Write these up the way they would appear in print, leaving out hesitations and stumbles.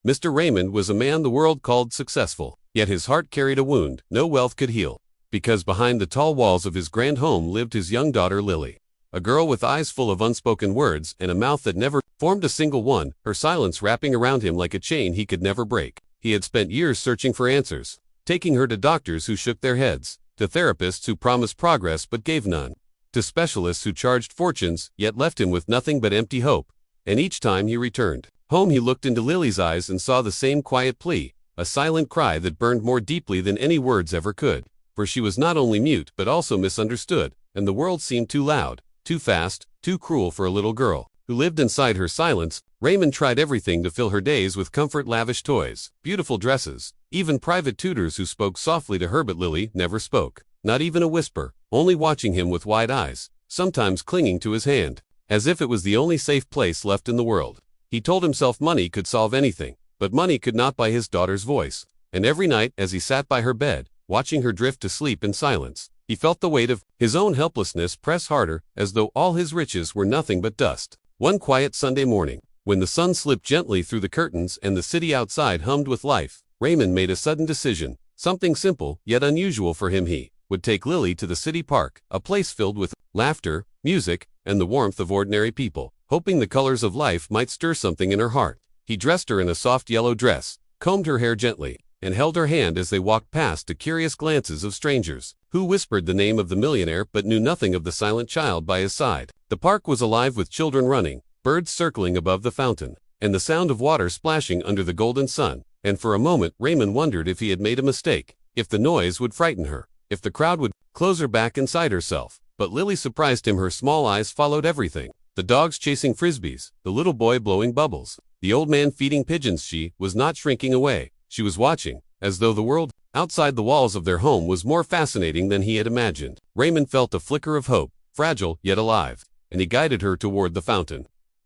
Mr. Raymond was a man the world called successful, yet his heart carried a wound no wealth could heal, because behind the tall walls of his grand home lived his young daughter Lily, a girl with eyes full of unspoken words and a mouth that never formed a single one, her silence wrapping around him like a chain he could never break. He had spent years searching for answers, taking her to doctors who shook their heads, to therapists who promised progress but gave none, to specialists who charged fortunes yet left him with nothing but empty hope. And each time he returned home he looked into Lily's eyes and saw the same quiet plea, a silent cry that burned more deeply than any words ever could. For she was not only mute but also misunderstood, and the world seemed too loud, too fast, too cruel for a little girl who lived inside her silence. Raymond tried everything to fill her days with comfort-lavish toys, beautiful dresses, even private tutors who spoke softly to her, but Lily never spoke, not even a whisper, only watching him with wide eyes, sometimes clinging to his hand, as if it was the only safe place left in the world. He told himself money could solve anything, but money could not buy his daughter's voice, and every night as he sat by her bed, watching her drift to sleep in silence, he felt the weight of his own helplessness press harder, as though all his riches were nothing but dust. One quiet Sunday morning, when the sun slipped gently through the curtains and the city outside hummed with life, Raymond made a sudden decision, something simple yet unusual for him. He would take Lily to the city park, a place filled with laughter, music, and the warmth of ordinary people, hoping the colors of life might stir something in her heart. He dressed her in a soft yellow dress, combed her hair gently, and held her hand as they walked past to curious glances of strangers, who whispered the name of the millionaire but knew nothing of the silent child by his side. The park was alive with children running, birds circling above the fountain, and the sound of water splashing under the golden sun. And for a moment Raymond wondered if he had made a mistake, if the noise would frighten her, if the crowd would close her back inside herself. But Lily surprised him. Her small eyes followed everything. The dogs chasing frisbees, the little boy blowing bubbles, the old man feeding pigeons. She was not shrinking away. She was watching, as though the world outside the walls of their home was more fascinating than he had imagined. Raymond felt a flicker of hope, fragile yet alive, and he guided her toward the fountain.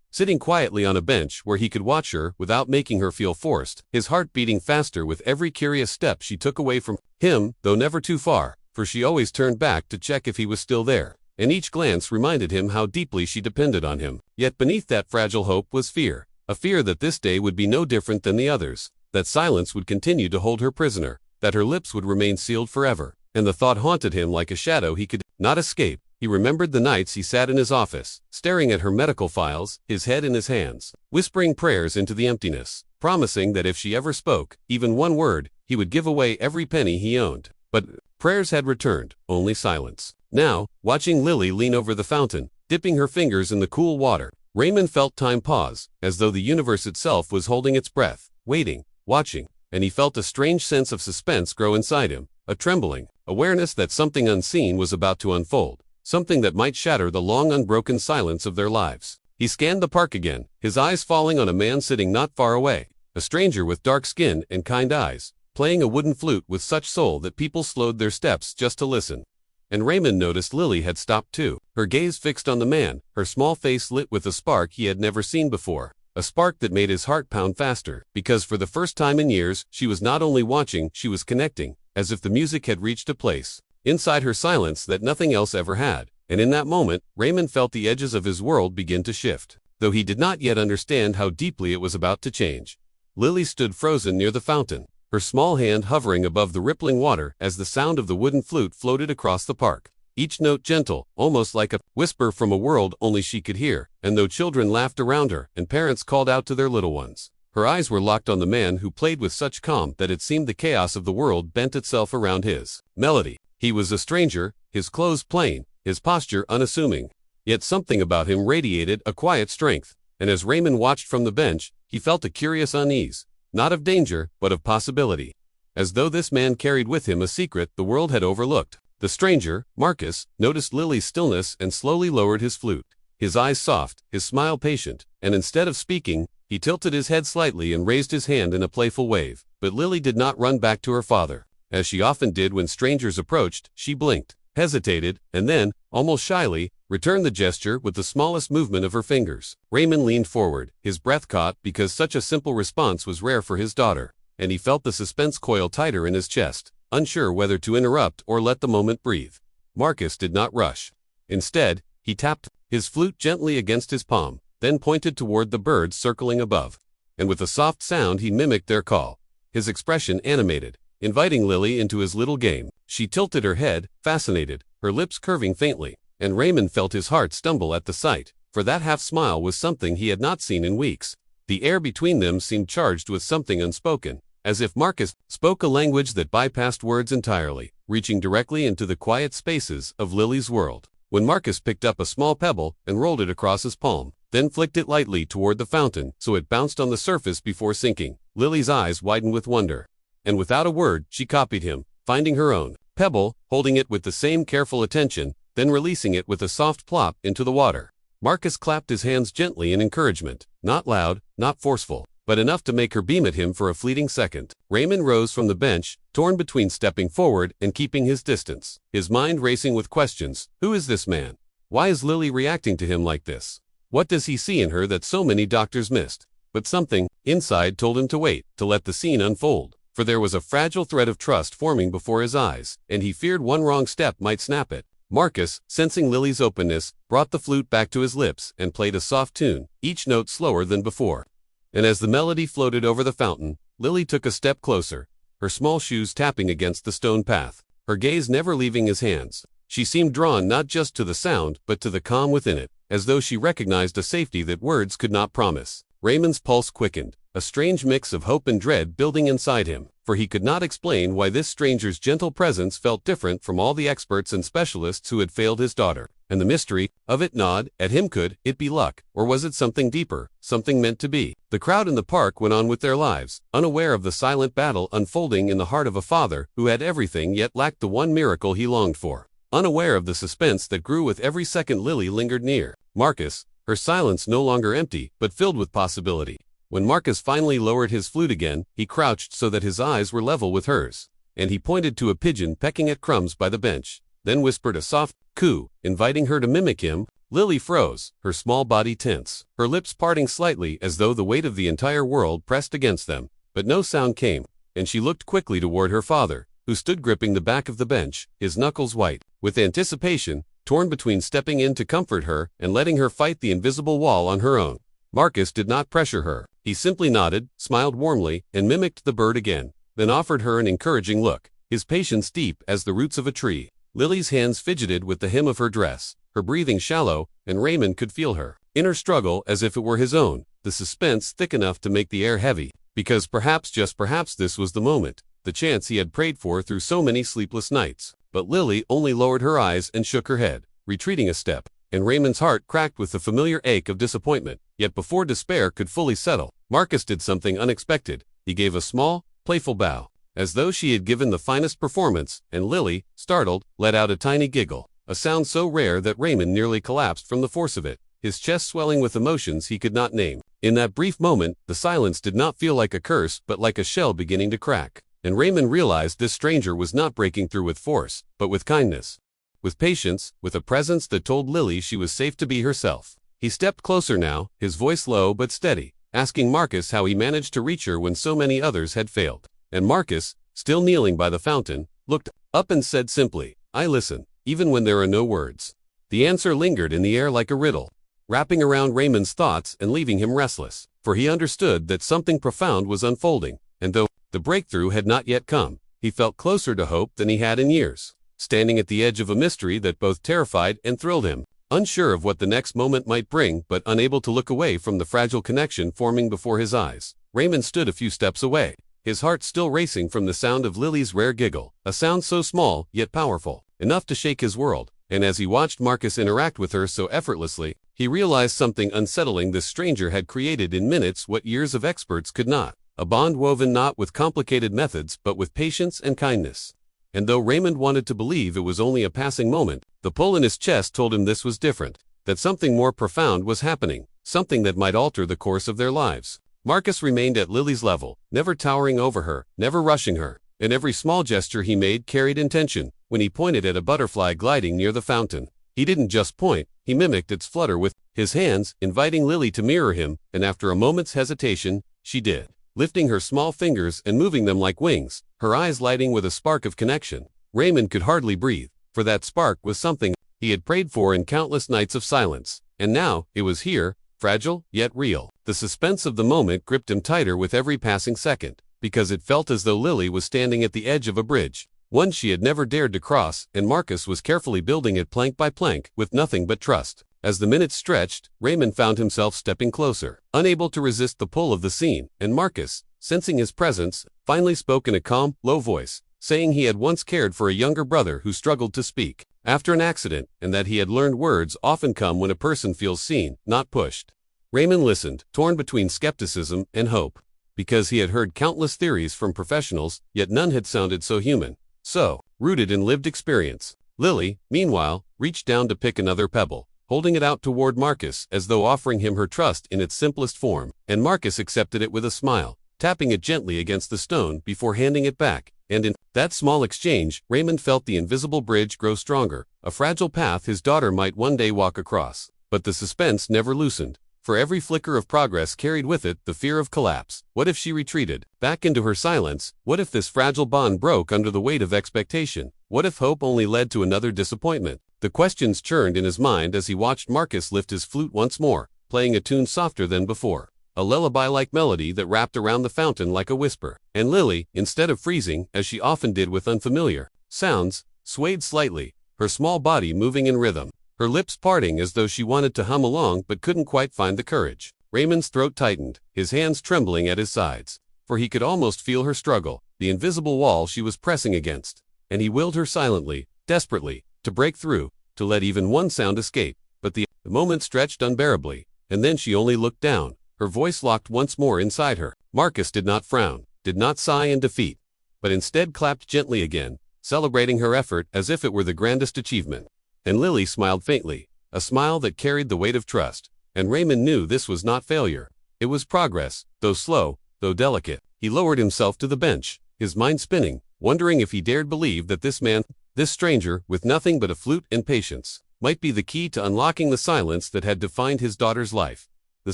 Sitting quietly on a bench where he could watch her without making her feel forced, his heart beating faster with every curious step she took away from him, though never too far, for she always turned back to check if he was still there, and each glance reminded him how deeply she depended on him. Yet beneath that fragile hope was fear, a fear that this day would be no different than the others, that silence would continue to hold her prisoner, that her lips would remain sealed forever, and the thought haunted him like a shadow he could not escape. He remembered the nights he sat in his office, staring at her medical files, his head in his hands, whispering prayers into the emptiness, promising that if she ever spoke, even one word, he would give away every penny he owned. But prayers had returned, only silence. Now, watching Lily lean over the fountain, dipping her fingers in the cool water, Raymond felt time pause, as though the universe itself was holding its breath, waiting, watching, and he felt a strange sense of suspense grow inside him, a trembling awareness that something unseen was about to unfold, something that might shatter the long unbroken silence of their lives. He scanned the park again, his eyes falling on a man sitting not far away, a stranger with dark skin and kind eyes, playing a wooden flute with such soul that people slowed their steps just to listen. And Raymond noticed Lily had stopped too, her gaze fixed on the man, her small face lit with a spark he had never seen before, a spark that made his heart pound faster, because for the first time in years, she was not only watching, she was connecting, as if the music had reached a place inside her silence that nothing else ever had. And in that moment, Raymond felt the edges of his world begin to shift, though he did not yet understand how deeply it was about to change. Lily stood frozen near the fountain, her small hand hovering above the rippling water as the sound of the wooden flute floated across the park, each note gentle, almost like a whisper from a world only she could hear. And though children laughed around her and parents called out to their little ones, her eyes were locked on the man who played with such calm that it seemed the chaos of the world bent itself around his melody. He was a stranger, his clothes plain, his posture unassuming, yet something about him radiated a quiet strength, and as Raymond watched from the bench, he felt a curious unease, not of danger, but of possibility, as though this man carried with him a secret the world had overlooked. The stranger, Marcus, noticed Lily's stillness and slowly lowered his flute, his eyes soft, his smile patient, and instead of speaking, he tilted his head slightly and raised his hand in a playful wave. But Lily did not run back to her father. As she often did when strangers approached, she blinked, hesitated, and then, almost shyly, returned the gesture with the smallest movement of her fingers. Raymond leaned forward, his breath caught because such a simple response was rare for his daughter, and he felt the suspense coil tighter in his chest, unsure whether to interrupt or let the moment breathe. Marcus did not rush. Instead, he tapped his flute gently against his palm, then pointed toward the birds circling above. and with a soft sound he mimicked their call. His expression animated, inviting Lily into his little game. She tilted her head, fascinated, her lips curving faintly, and Raymond felt his heart stumble at the sight, for that half-smile was something he had not seen in weeks. The air between them seemed charged with something unspoken, as if Marcus spoke a language that bypassed words entirely, reaching directly into the quiet spaces of Lily's world. When Marcus picked up a small pebble and rolled it across his palm, then flicked it lightly toward the fountain so it bounced on the surface before sinking, Lily's eyes widened with wonder. And without a word, she copied him, finding her own pebble, holding it with the same careful attention, then releasing it with a soft plop into the water. Marcus clapped his hands gently in encouragement, not loud, not forceful, but enough to make her beam at him for a fleeting second. Raymond rose from the bench, torn between stepping forward and keeping his distance, his mind racing with questions. Who is this man? Why is Lily reacting to him like this? What does he see in her that so many doctors missed? But something inside told him to wait, to let the scene unfold, for there was a fragile thread of trust forming before his eyes, and he feared one wrong step might snap it. Marcus, sensing Lily's openness, brought the flute back to his lips and played a soft tune, each note slower than before. And as the melody floated over the fountain, Lily took a step closer, her small shoes tapping against the stone path, her gaze never leaving his hands. She seemed drawn not just to the sound, but to the calm within it, as though she recognized a safety that words could not promise. Raymond's pulse quickened, a strange mix of hope and dread building inside him, for he could not explain why this stranger's gentle presence felt different from all the experts and specialists who had failed his daughter. And the mystery of it gnawed at him. Could it be luck, or was it something deeper, something meant to be? The crowd in the park went on with their lives, unaware of the silent battle unfolding in the heart of a father who had everything yet lacked the one miracle he longed for. Unaware of the suspense that grew with every second Lily lingered near Marcus, her silence no longer empty, but filled with possibility. When Marcus finally lowered his flute again, he crouched so that his eyes were level with hers, and he pointed to a pigeon pecking at crumbs by the bench, then whispered a soft coo, inviting her to mimic him. Lily froze, her small body tense, her lips parting slightly as though the weight of the entire world pressed against them, but no sound came, and she looked quickly toward her father, who stood gripping the back of the bench, his knuckles white with anticipation, torn between stepping in to comfort her and letting her fight the invisible wall on her own. Marcus did not pressure her. He simply nodded, smiled warmly, and mimicked the bird again, then offered her an encouraging look, his patience deep as the roots of a tree. Lily's hands fidgeted with the hem of her dress, her breathing shallow, and Raymond could feel her inner struggle as if it were his own, the suspense thick enough to make the air heavy, because perhaps, just perhaps, this was the moment, the chance he had prayed for through so many sleepless nights. But Lily only lowered her eyes and shook her head, retreating a step, and Raymond's heart cracked with the familiar ache of disappointment. Yet before despair could fully settle, Marcus did something unexpected. He gave a small, playful bow, as though she had given the finest performance, and Lily, startled, let out a tiny giggle, a sound so rare that Raymond nearly collapsed from the force of it, his chest swelling with emotions he could not name. In that brief moment, the silence did not feel like a curse but like a shell beginning to crack, and Raymond realized this stranger was not breaking through with force, but with kindness, with patience, with a presence that told Lily she was safe to be herself. He stepped closer now, his voice low but steady, asking Marcus how he managed to reach her when so many others had failed. And Marcus, still kneeling by the fountain, looked up and said simply, "I listen, even when there are no words." The answer lingered in the air like a riddle, wrapping around Raymond's thoughts and leaving him restless, for he understood that something profound was unfolding, and though the breakthrough had not yet come, he felt closer to hope than he had in years, standing at the edge of a mystery that both terrified and thrilled him, unsure of what the next moment might bring but unable to look away from the fragile connection forming before his eyes. Raymond stood a few steps away, his heart still racing from the sound of Lily's rare giggle, a sound so small yet powerful, enough to shake his world. And as he watched Marcus interact with her so effortlessly, he realized something unsettling. This stranger had created in minutes what years of experts could not, a bond woven not with complicated methods but with patience and kindness. And though Raymond wanted to believe it was only a passing moment, the pull in his chest told him this was different, that something more profound was happening, something that might alter the course of their lives. Marcus remained at Lily's level, never towering over her, never rushing her, and every small gesture he made carried intention. When he pointed at a butterfly gliding near the fountain, he didn't just point, he mimicked its flutter with his hands, inviting Lily to mirror him, and after a moment's hesitation, she did, lifting her small fingers and moving them like wings, her eyes lighting with a spark of connection. Raymond could hardly breathe, for that spark was something he had prayed for in countless nights of silence, and now it was here, fragile yet real. The suspense of the moment gripped him tighter with every passing second, because it felt as though Lily was standing at the edge of a bridge, one she had never dared to cross, and Marcus was carefully building it plank by plank, with nothing but trust. As the minutes stretched, Raymond found himself stepping closer, unable to resist the pull of the scene, and Marcus, sensing his presence, finally spoke in a calm, low voice, saying he had once cared for a younger brother who struggled to speak after an accident, and that he had learned words often come when a person feels seen, not pushed. Raymond listened, torn between skepticism and hope, because he had heard countless theories from professionals, yet none had sounded so human, so rooted in lived experience. Lily, meanwhile, reached down to pick another pebble, holding it out toward Marcus as though offering him her trust in its simplest form, and Marcus accepted it with a smile, tapping it gently against the stone before handing it back, and in that small exchange, Raymond felt the invisible bridge grow stronger, a fragile path his daughter might one day walk across. But the suspense never loosened, for every flicker of progress carried with it the fear of collapse. What if she retreated back into her silence? What if this fragile bond broke under the weight of expectation? What if hope only led to another disappointment? The questions churned in his mind as he watched Marcus lift his flute once more, playing a tune softer than before, a lullaby-like melody that wrapped around the fountain like a whisper. And Lily, instead of freezing, as she often did with unfamiliar sounds, swayed slightly, her small body moving in rhythm, her lips parting as though she wanted to hum along but couldn't quite find the courage. Raymond's throat tightened, his hands trembling at his sides, for he could almost feel her struggle, the invisible wall she was pressing against, and he willed her silently, desperately, to break through, to let even one sound escape. But the moment stretched unbearably, and then she only looked down, her voice locked once more inside her. Marcus did not frown, did not sigh in defeat, but instead clapped gently again, celebrating her effort as if it were the grandest achievement. And Lily smiled faintly, a smile that carried the weight of trust, and Raymond knew this was not failure. It was progress, though slow, though delicate. He lowered himself to the bench, his mind spinning, wondering if he dared believe that this man, this stranger, with nothing but a flute and patience, might be the key to unlocking the silence that had defined his daughter's life. The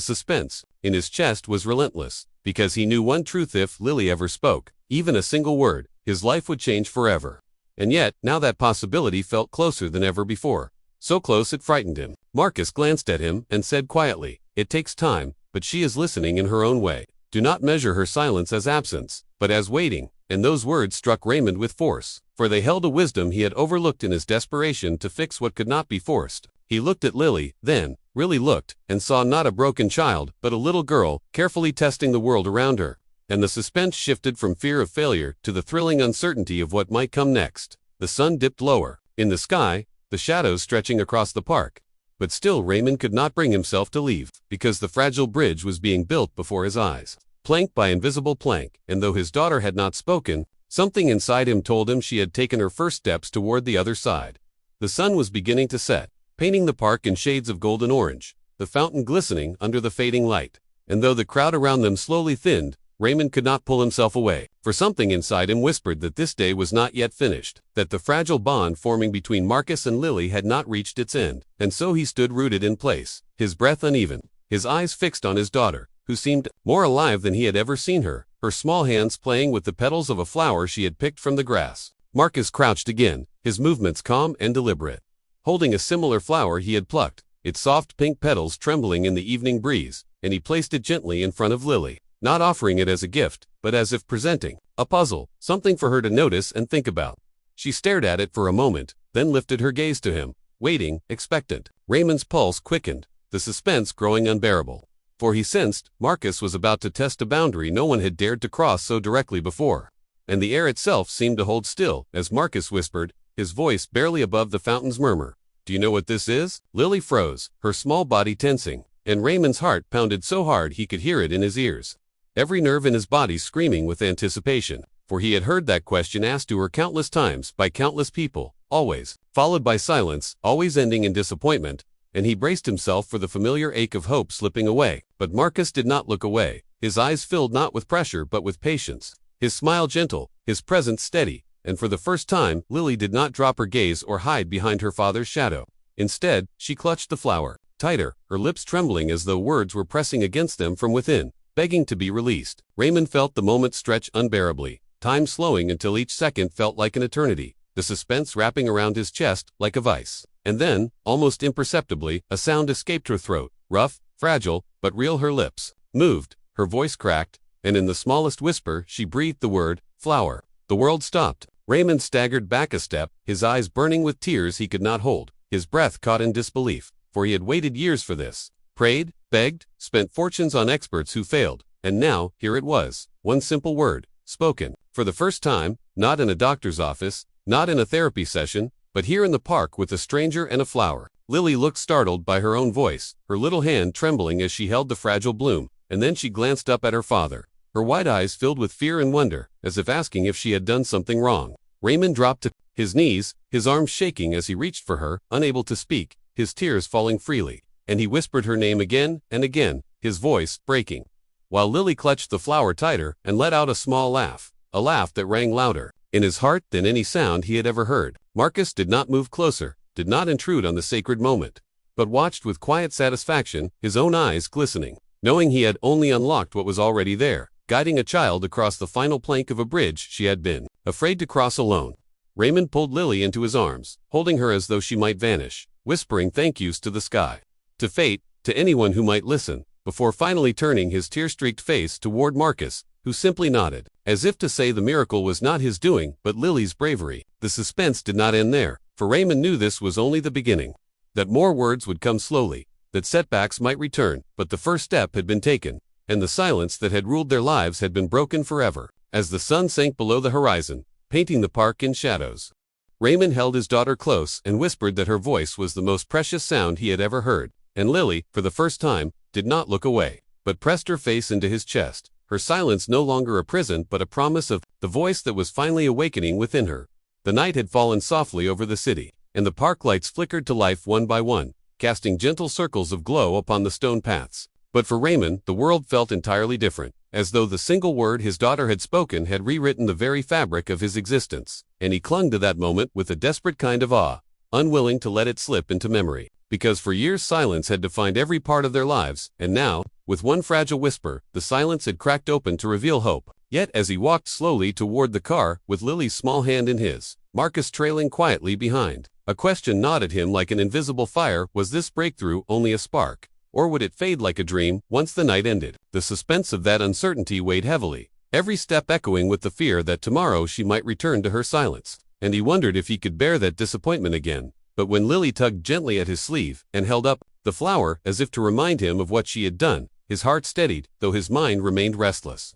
suspense in his chest was relentless, because he knew one truth: if Lily ever spoke, even a single word, his life would change forever. And yet, now that possibility felt closer than ever before. So close it frightened him. Marcus glanced at him and said quietly, "It takes time, but she is listening in her own way. Do not measure her silence as absence, but as waiting." And those words struck Raymond with force, for they held a wisdom he had overlooked in his desperation to fix what could not be forced. He looked at Lily, then, really looked, and saw not a broken child, but a little girl, carefully testing the world around her. And the suspense shifted from fear of failure to the thrilling uncertainty of what might come next. The sun dipped lower in the sky, the shadows stretching across the park. But still Raymond could not bring himself to leave, because the fragile bridge was being built before his eyes, plank by invisible plank, and though his daughter had not spoken, something inside him told him she had taken her first steps toward the other side. The sun was beginning to set, painting the park in shades of golden orange, the fountain glistening under the fading light. And though the crowd around them slowly thinned, Raymond could not pull himself away, for something inside him whispered that this day was not yet finished, that the fragile bond forming between Marcus and Lily had not reached its end. And so he stood rooted in place, his breath uneven, his eyes fixed on his daughter, who seemed more alive than he had ever seen her, her small hands playing with the petals of a flower she had picked from the grass. Marcus crouched again, his movements calm and deliberate, holding a similar flower he had plucked, its soft pink petals trembling in the evening breeze, and he placed it gently in front of Lily, not offering it as a gift, but as if presenting a puzzle, something for her to notice and think about. She stared at it for a moment, then lifted her gaze to him, waiting, expectant. Raymond's pulse quickened, the suspense growing unbearable, for he sensed Marcus was about to test a boundary no one had dared to cross so directly before. And the air itself seemed to hold still as Marcus whispered, his voice barely above the fountain's murmur, "Do you know what this is?" Lily froze, her small body tensing, and Raymond's heart pounded so hard he could hear it in his ears, every nerve in his body screaming with anticipation, for he had heard that question asked to her countless times by countless people, always followed by silence, always ending in disappointment, and he braced himself for the familiar ache of hope slipping away. But Marcus did not look away, his eyes filled not with pressure but with patience, his smile gentle, his presence steady, and for the first time Lily did not drop her gaze or hide behind her father's shadow. Instead, she clutched the flower tighter, her lips trembling as though words were pressing against them from within, begging to be released. Raymond felt the moment stretch unbearably, time slowing until each second felt like an eternity, the suspense wrapping around his chest like a vice. And then, almost imperceptibly, a sound escaped her throat, rough, fragile, but real. Her lips moved, her voice cracked, and in the smallest whisper she breathed the word, flower. The world stopped. Raymond staggered back a step, his eyes burning with tears he could not hold, his breath caught in disbelief, for he had waited years for this. Prayed, begged, spent fortunes on experts who failed, and now, here it was, one simple word, spoken. For the first time, not in a doctor's office, not in a therapy session, but here in the park with a stranger and a flower. Lily looked startled by her own voice, her little hand trembling as she held the fragile bloom, and then she glanced up at her father. Her wide eyes filled with fear and wonder, as if asking if she had done something wrong. Raymond dropped to his knees, his arms shaking as he reached for her, unable to speak, his tears falling freely, and he whispered her name again and again, his voice breaking, while Lily clutched the flower tighter and let out a small laugh, a laugh that rang louder in his heart than any sound he had ever heard. Marcus did not move closer, did not intrude on the sacred moment, but watched with quiet satisfaction, his own eyes glistening, knowing he had only unlocked what was already there, guiding a child across the final plank of a bridge she had been afraid to cross alone. Raymond pulled Lily into his arms, holding her as though she might vanish, whispering thank yous to the sky, to fate, to anyone who might listen, before finally turning his tear-streaked face toward Marcus, who simply nodded, as if to say the miracle was not his doing, but Lily's bravery. The suspense did not end there, for Raymond knew this was only the beginning, that more words would come slowly, that setbacks might return, but the first step had been taken, and the silence that had ruled their lives had been broken forever. As the sun sank below the horizon, painting the park in shadows, Raymond held his daughter close and whispered that her voice was the most precious sound he had ever heard, and Lily, for the first time, did not look away, but pressed her face into his chest, her silence no longer a prison but a promise of the voice that was finally awakening within her. The night had fallen softly over the city, and the park lights flickered to life one by one, casting gentle circles of glow upon the stone paths. But for Raymond, the world felt entirely different, as though the single word his daughter had spoken had rewritten the very fabric of his existence, and he clung to that moment with a desperate kind of awe, unwilling to let it slip into memory, because for years silence had defined every part of their lives, and now, with one fragile whisper, the silence had cracked open to reveal hope. Yet as he walked slowly toward the car, with Lily's small hand in his, Marcus trailing quietly behind, a question gnawed at him like an invisible fire: was this breakthrough only a spark, or would it fade like a dream once the night ended? The suspense of that uncertainty weighed heavily, every step echoing with the fear that tomorrow she might return to her silence, and he wondered if he could bear that disappointment again. But when Lily tugged gently at his sleeve and held up the flower as if to remind him of what she had done, his heart steadied, though his mind remained restless.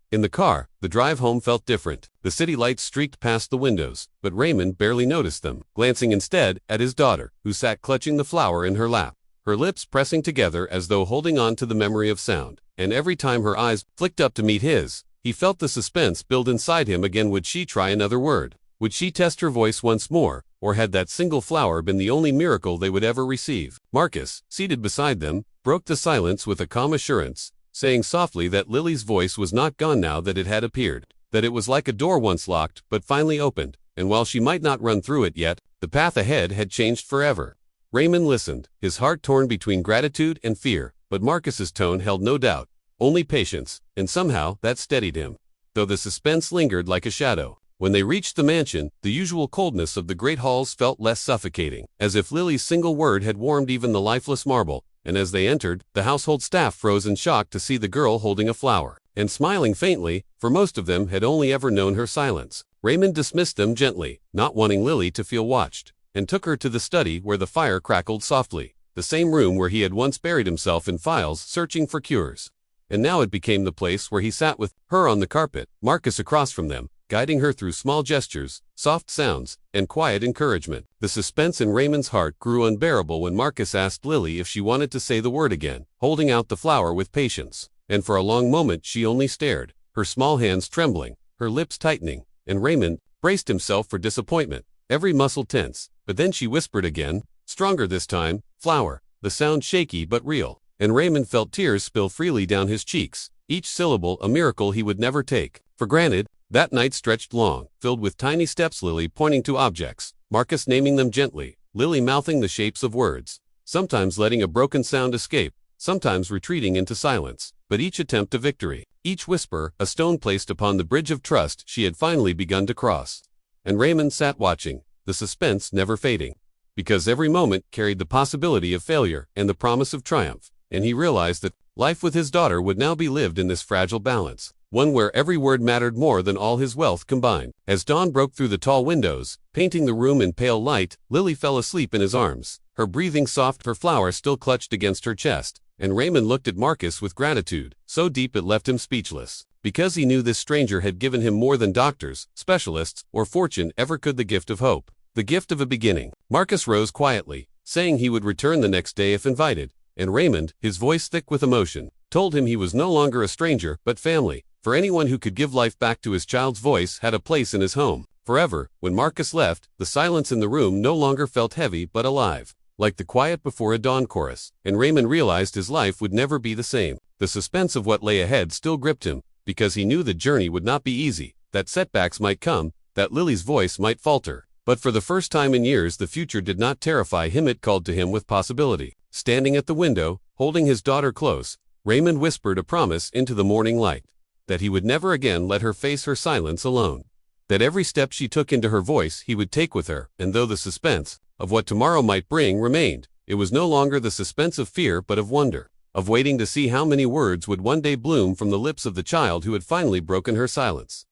In the car, the drive home felt different. The city lights streaked past the windows, but Raymond barely noticed them, glancing instead at his daughter, who sat clutching the flower in her lap, her lips pressing together as though holding on to the memory of sound, and every time her eyes flicked up to meet his, he felt the suspense build inside him again. Would she try another word? Would she test her voice once more, or had that single flower been the only miracle they would ever receive? Marcus, seated beside them, broke the silence with a calm assurance, saying softly that Lily's voice was not gone now that it had appeared, that it was like a door once locked but finally opened, and while she might not run through it yet, the path ahead had changed forever. Raymond listened, his heart torn between gratitude and fear, but Marcus's tone held no doubt, only patience, and somehow that steadied him, though the suspense lingered like a shadow. When they reached the mansion, the usual coldness of the great halls felt less suffocating, as if Lily's single word had warmed even the lifeless marble, and as they entered, the household staff froze in shock to see the girl holding a flower, and smiling faintly, for most of them had only ever known her silence. Raymond dismissed them gently, not wanting Lily to feel watched, and took her to the study where the fire crackled softly, the same room where he had once buried himself in files searching for cures. And now it became the place where he sat with her on the carpet, Marcus across from them, guiding her through small gestures, soft sounds, and quiet encouragement. The suspense in Raymond's heart grew unbearable when Marcus asked Lily if she wanted to say the word again, holding out the flower with patience. And for a long moment she only stared, her small hands trembling, her lips tightening, and Raymond braced himself for disappointment, every muscle tense. But then she whispered again, stronger this time, flower, the sound shaky but real, and Raymond felt tears spill freely down his cheeks, each syllable a miracle he would never take for granted. That night stretched long, filled with tiny steps, Lily pointing to objects, Marcus naming them gently, Lily mouthing the shapes of words, sometimes letting a broken sound escape, sometimes retreating into silence, but each attempt a victory, each whisper a stone placed upon the bridge of trust she had finally begun to cross. And Raymond sat watching, the suspense never fading, because every moment carried the possibility of failure and the promise of triumph, and he realized that Life with his daughter would now be lived in this fragile balance, one where every word mattered more than all his wealth combined. As dawn broke through the tall windows, painting the room in pale light, Lily fell asleep in his arms, her breathing soft, her flower still clutched against her chest, and Raymond looked at Marcus with gratitude, so deep it left him speechless, because he knew this stranger had given him more than doctors, specialists, or fortune ever could: the gift of hope, the gift of a beginning. Marcus rose quietly, saying he would return the next day if invited, and Raymond, his voice thick with emotion, told him he was no longer a stranger, but family, for anyone who could give life back to his child's voice had a place in his home, forever. When Marcus left, the silence in the room no longer felt heavy but alive, like the quiet before a dawn chorus, and Raymond realized his life would never be the same. The suspense of what lay ahead still gripped him, because he knew the journey would not be easy, that setbacks might come, that Lily's voice might falter. But for the first time in years, the future did not terrify him, it called to him with possibility. Standing at the window, holding his daughter close, Raymond whispered a promise into the morning light, that he would never again let her face her silence alone, that every step she took into her voice he would take with her, and though the suspense of what tomorrow might bring remained, it was no longer the suspense of fear but of wonder, of waiting to see how many words would one day bloom from the lips of the child who had finally broken her silence.